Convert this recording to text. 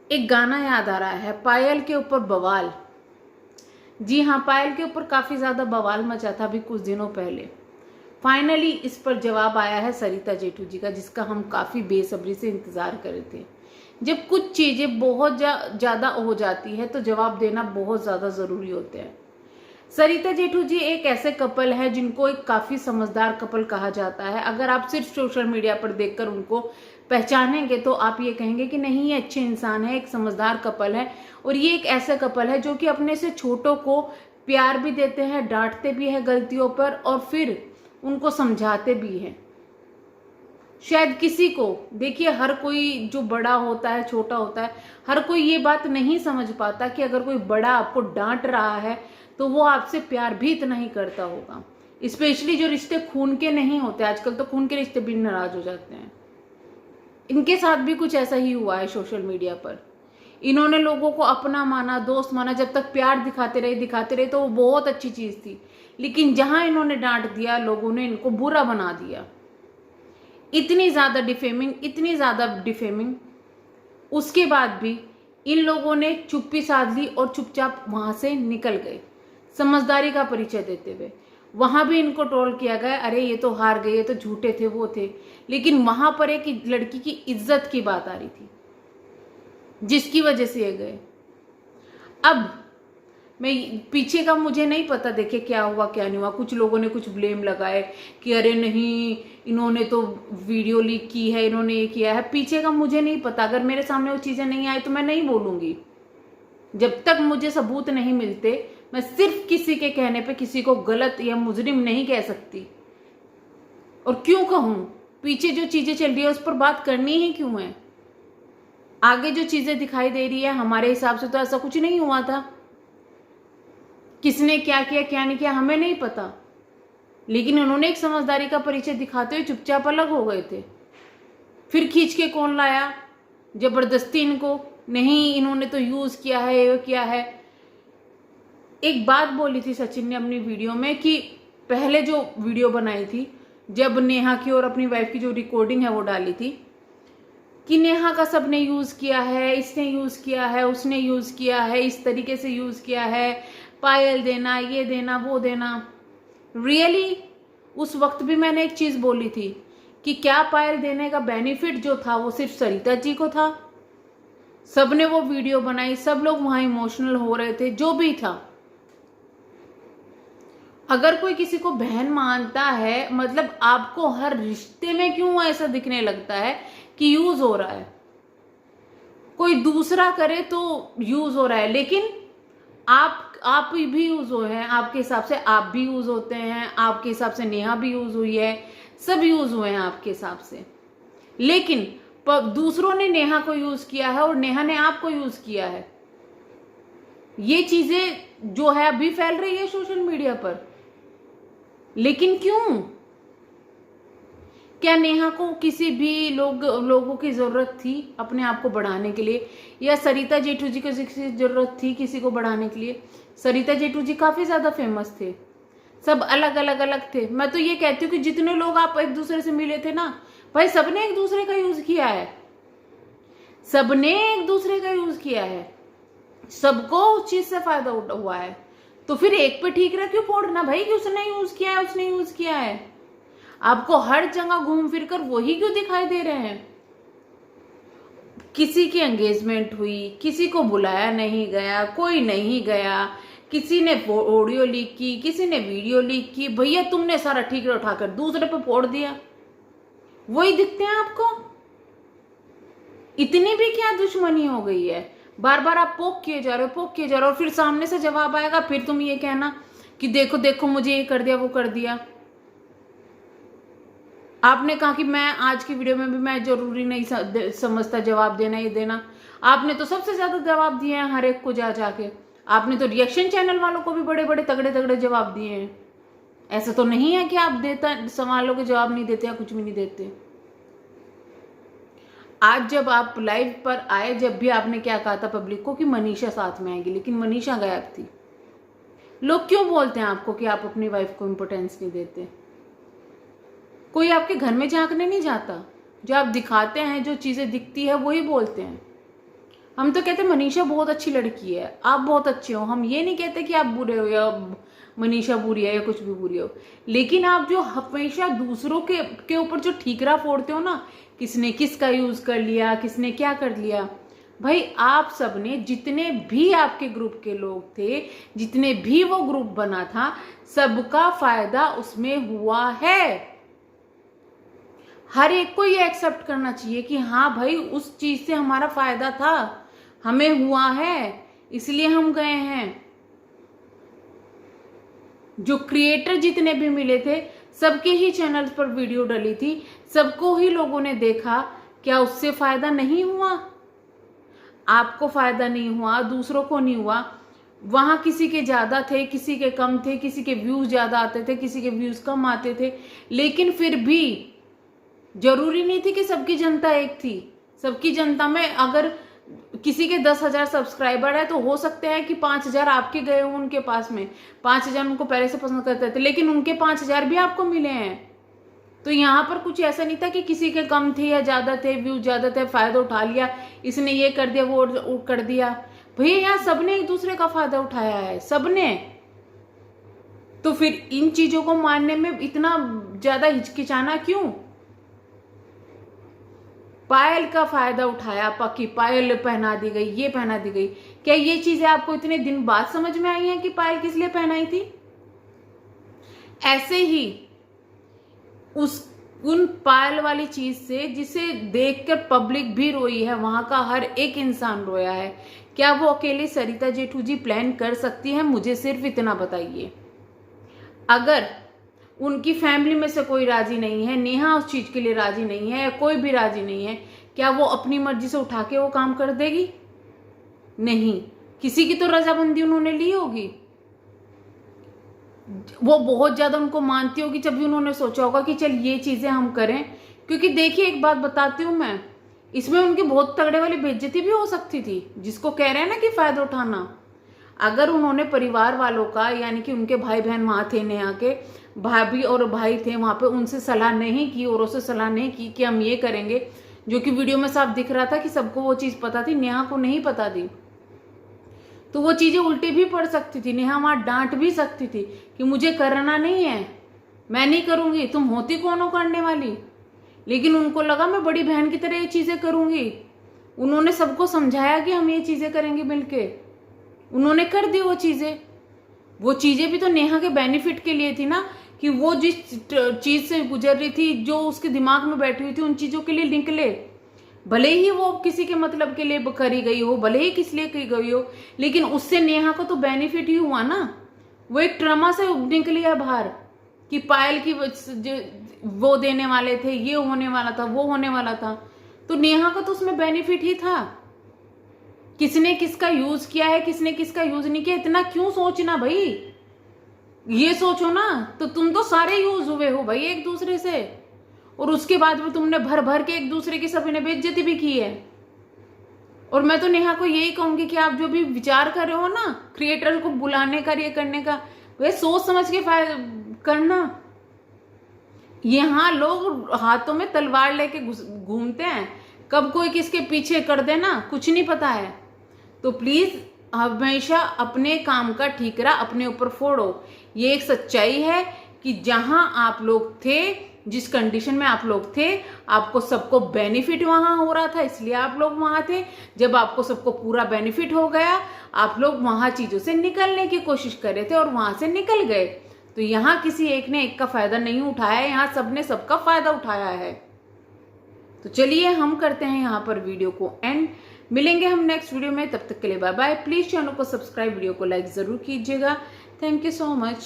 एक गाना याद आ रहा है, पायल के ऊपर बवाल। जी हाँ, पायल के ऊपर काफी ज्यादा बवाल मचा था अभी कुछ दिनों पहले। फाइनली इस पर जवाब आया है सरिता जेठू जी का, जिसका हम काफी बेसब्री से इंतजार कर रहे थे। जब कुछ चीजें बहुत ज्यादा हो जाती है तो जवाब देना बहुत ज्यादा जरूरी होते हैं। सरिता जेठू जी एक ऐसे कपल है जिनको एक काफी समझदार कपल कहा जाता है। अगर आप सिर्फ सोशल मीडिया पर देखकर उनको पहचानेंगे तो आप ये कहेंगे कि नहीं, ये अच्छे इंसान है, एक समझदार कपल है। और ये एक ऐसा कपल है जो कि अपने से छोटों को प्यार भी देते हैं, डांटते भी है गलतियों पर, और फिर उनको समझाते भी हैं। शायद किसी को, देखिए, हर कोई जो बड़ा होता है छोटा होता है, हर कोई ये बात नहीं समझ पाता कि अगर कोई बड़ा आपको डांट रहा है तो वो आपसे प्यार भी इतना ही करता होगा। स्पेशली जो रिश्ते खून के नहीं होते, आजकल तो खून के रिश्ते भी नाराज हो जाते हैं। इनके साथ भी कुछ ऐसा ही हुआ है सोशल मीडिया पर। इन्होंने लोगों को अपना माना, दोस्त माना, जब तक प्यार दिखाते रहे तो वो बहुत अच्छी चीज थी। लेकिन जहां इन्होंने डांट दिया, लोगों ने इनको बुरा बना दिया। इतनी ज्यादा डिफेमिंग, उसके बाद भी इन लोगों ने चुप्पी साध ली और चुपचाप वहां से निकल गए, समझदारी का परिचय देते हुए। वहां भी इनको ट्रोल किया गया, अरे ये तो हार गए, ये तो झूठे थे, वो थे। लेकिन वहां पर एक लड़की की इज्जत की बात आ रही थी जिसकी वजह से ये गए। अब मैं पीछे का मुझे नहीं पता, देखे क्या हुआ क्या नहीं हुआ। कुछ लोगों ने कुछ ब्लेम लगाए कि अरे नहीं, इन्होंने तो वीडियो लीक की है, इन्होंने ये किया है। पीछे का मुझे नहीं पता, अगर मेरे सामने वो चीजें नहीं आई तो मैं नहीं बोलूंगी। जब तक मुझे सबूत नहीं मिलते मैं सिर्फ किसी के कहने पे किसी को गलत या मुजरिम नहीं कह सकती। और क्यों कहूं, पीछे जो चीजें चल रही है उस पर बात करनी ही क्यों है। आगे जो चीजें दिखाई दे रही है, हमारे हिसाब से तो ऐसा कुछ नहीं हुआ था। किसने क्या किया क्या नहीं किया हमें नहीं पता, लेकिन उन्होंने एक समझदारी का परिचय दिखाते हुए चुपचाप अलग हो गए थे। फिर खींच के कौन लाया, जबरदस्ती इनको, नहीं इन्होंने तो यूज किया है, ये किया है। एक बात बोली थी सचिन ने अपनी वीडियो में कि पहले जो वीडियो बनाई थी, जब नेहा की और अपनी वाइफ की जो रिकॉर्डिंग है वो डाली थी, कि नेहा का सबने यूज किया है, इसने यूज किया है, उसने यूज किया है, इस तरीके से यूज किया है, पायल देना, ये देना, वो देना। रियली उस वक्त भी मैंने एक चीज बोली थी कि क्या पायल देने का बेनिफिट जो था वो सिर्फ सरिता जी को था? सबने वो वीडियो बनाई, सब लोग वहां इमोशनल हो रहे थे, जो भी था। अगर कोई किसी को बहन मानता है, मतलब आपको हर रिश्ते में क्यों ऐसा दिखने लगता है कि यूज हो रहा है? कोई दूसरा करे तो यूज हो रहा है, लेकिन आप भी यूज हो हैं, आपके हिसाब से आप भी यूज होते हैं, आपके हिसाब से नेहा भी यूज हुई है, सब यूज हुए हैं आपके हिसाब से। लेकिन दूसरों ने नेहा को यूज किया है और नेहा ने आपको यूज किया है। ये चीजें जो है अभी फैल रही है सोशल मीडिया पर, लेकिन क्यों? क्या नेहा को किसी भी लोगों की जरूरत थी अपने आप को बढ़ाने के लिए, या सरिता जेठू जी को जरूरत थी किसी को बढ़ाने के लिए? सरिता जेठू जी काफी ज्यादा फेमस थे, सब अलग अलग थे। मैं तो ये कहती हूँ कि जितने लोग आप एक दूसरे से मिले थे ना भाई, सबने एक दूसरे का यूज किया है, सबने एक दूसरे का यूज किया है, सबको उस चीज से फायदा हुआ है। तो फिर एक पे ठीक रह क्यों फोड़ना भाई कि उसने यूज किया है, उसने यूज किया है? आपको हर जगह घूम फिर कर वही क्यों दिखाई दे रहे हैं? किसी की एंगेजमेंट हुई, किसी को बुलाया नहीं गया, कोई नहीं गया, किसी ने ऑडियो लीक की, किसी ने वीडियो लीक की, भैया तुमने सारा ठीकरा उठाकर दूसरे पे फोड़ दिया, वही दिखते हैं आपको। इतनी भी क्या दुश्मनी हो गई है? बार बार आप पोक किए जा रहे हो, और फिर सामने से जवाब आएगा, फिर तुम ये कहना कि देखो देखो मुझे ये कर दिया, वो कर दिया। आपने कहा कि मैं आज की वीडियो में भी मैं जरूरी नहीं समझता जवाब देना, ये देना। आपने तो सबसे ज्यादा जवाब दिए हैं हर एक को जाके। आपने तो रिएक्शन चैनल वालों को भी बड़े बड़े तगड़े तगड़े जवाब दिए हैं। ऐसा तो नहीं है कि आप सवालों के जवाब नहीं देते या कुछ भी नहीं देते। आज जब आप लाइव पर आए, जब भी आपने क्या कहा था पब्लिक को कि मनीषा साथ में आएगी, लेकिन मनीषा गायब थी। लोग क्यों बोलते हैं आपको कि आप अपनी वाइफ को इंपोर्टेंस नहीं देते? कोई आपके घर में झांकने नहीं जाता, जो आप दिखाते हैं, जो चीजें दिखती है वही बोलते हैं। हम तो कहते मनीषा बहुत अच्छी लड़की है, आप बहुत अच्छे हो, हम ये नहीं कहते कि आप बुरे हो या मनीषा बुरी है या कुछ भी बुरी हो, लेकिन आप जो हमेशा दूसरों के ऊपर जो ठीकरा फोड़ते हो ना, किसने किसका यूज कर लिया, किसने क्या कर लिया, भाई आप सबने, जितने भी आपके ग्रुप के लोग थे, जितने भी वो ग्रुप बना था, सबका फायदा उसमें हुआ है। हर एक को ये एक्सेप्ट करना चाहिए कि हाँ भाई उस चीज से हमारा फायदा था, हमें हुआ है, इसलिए हम गए हैं। जो क्रिएटर जितने भी मिले थे, सबके ही चैनल पर वीडियो डली थी, सबको ही लोगों ने देखा, क्या उससे फायदा नहीं हुआ? आपको फायदा नहीं हुआ, दूसरों को नहीं हुआ। वहां किसी के ज्यादा थे, किसी के कम थे, किसी के व्यूज ज्यादा आते थे, किसी के व्यूज कम आते थे, लेकिन फिर भी जरूरी नहीं थी कि सबकी जनता एक थी। सबकी जनता में अगर किसी के 10,000 सब्सक्राइबर है तो हो सकते हैं कि 5,000 आपके गए हो उनके पास में, 5,000 उनको पहले से पसंद करते थे, लेकिन उनके 5,000 भी आपको मिले हैं। तो यहाँ पर कुछ ऐसा नहीं था कि किसी के कम थे या ज्यादा थे, व्यूज ज्यादा थे, फायदा उठा लिया, इसने ये कर दिया, वो कर दिया। भैया यहाँ सबने एक दूसरे का फायदा उठाया है, सबने। तो फिर इन चीजों को मानने में इतना ज्यादा हिचकिचाना क्यों? पायल का फायदा उठाया, पक्की पायल पहना दी गई, ये पहना दी गई। क्या ये चीजें आपको इतने दिन बाद समझ में आई हैं कि पायल किस लिए पहनाई थी? ऐसे ही उन पायल वाली चीज से, जिसे देखकर पब्लिक भी रोई है, वहां का हर एक इंसान रोया है। क्या वो अकेले सरिता जेठू जी प्लान कर सकती है? मुझे सिर्फ इतना बताइए। अगर उनकी फैमिली में से कोई राजी नहीं है, नेहा उस चीज के लिए राजी नहीं है, या कोई भी राजी नहीं है, क्या वो अपनी मर्जी से उठा के वो काम कर देगी? नहीं, किसी की तो रजामंदी उन्होंने ली होगी। वो बहुत ज्यादा उनको मानती होगी, जब भी उन्होंने सोचा होगा कि चल ये चीजें हम करें। क्योंकि देखिए, एक बात बताती हूं मैं, इसमें उनकी बहुत तगड़े वाली बेइज्जती भी हो सकती थी, जिसको कह रहे हैं ना कि फायदा उठाना। अगर उन्होंने परिवार वालों का, यानी कि उनके भाई बहन वहां थे, नेहा के भाभी और भाई थे वहां पे, उनसे सलाह नहीं की, औरों से सलाह नहीं की कि हम ये करेंगे, जो कि वीडियो में साफ दिख रहा था कि सबको वो चीज पता थी, नेहा को नहीं पता थी, तो वो चीजें उल्टी भी पड़ सकती थी। नेहा वहां डांट भी सकती थी कि मुझे करना नहीं है, मैं नहीं करूंगी, तुम होती कौन हो करने वाली। लेकिन उनको लगा मैं बड़ी बहन की तरह ये चीजें करूंगी। उन्होंने सबको समझाया कि हम ये चीजें करेंगे मिलके, उन्होंने कर दी वो चीजें। वो चीजें भी तो नेहा के बेनिफिट के लिए थी ना, कि वो जिस चीज से गुजर रही थी, जो उसके दिमाग में बैठी हुई थी, उन चीजों के लिए निकले। भले ही वो किसी के मतलब के लिए करी गई हो, भले ही किस लिए की गई हो, लेकिन उससे नेहा को तो बेनिफिट ही हुआ ना। वो एक ट्रमा से निकली है बाहर कि पायल की वो देने वाले थे, ये होने वाला था, वो होने वाला था, तो नेहा को तो उसमें बेनिफिट ही था। किसने किसका यूज किया है, किसने किसका यूज नहीं किया, इतना क्यों सोचना भाई। ये सोचो ना, तो तुम तो सारे यूज हुए हो भाई एक दूसरे से, और उसके बाद में तुमने भर भर के एक दूसरे की सभी ने बेइज्जती भी की है। और मैं तो नेहा को यही कहूंगी कि आप जो भी विचार कर रहे हो ना, क्रिएटर को बुलाने का, ये करने का, वे सोच समझ के करना। यहाँ लोग हाथों में तलवार लेके घूमते हैं, कब कोई किसके पीछे कर देना कुछ नहीं पता है। तो प्लीज हमेशा अपने काम का ठीकरा अपने ऊपर फोड़ो। ये एक सच्चाई है कि जहां आप लोग थे, जिस कंडीशन में आप लोग थे, आपको सबको बेनिफिट वहां हो रहा था, इसलिए आप लोग वहां थे। जब आपको सबको पूरा बेनिफिट हो गया, आप लोग वहां चीजों से निकलने की कोशिश कर रहे थे और वहां से निकल गए। तो यहाँ किसी एक ने एक का फायदा नहीं उठाया, यहाँ सबने सबका फायदा उठाया है। तो चलिए हम करते हैं यहाँ पर वीडियो को एंड। मिलेंगे हम नेक्स्ट वीडियो में, तब तक के लिए बाय बाय। प्लीज चैनल को सब्सक्राइब, वीडियो को लाइक जरूर कीजिएगा। Thank you so much.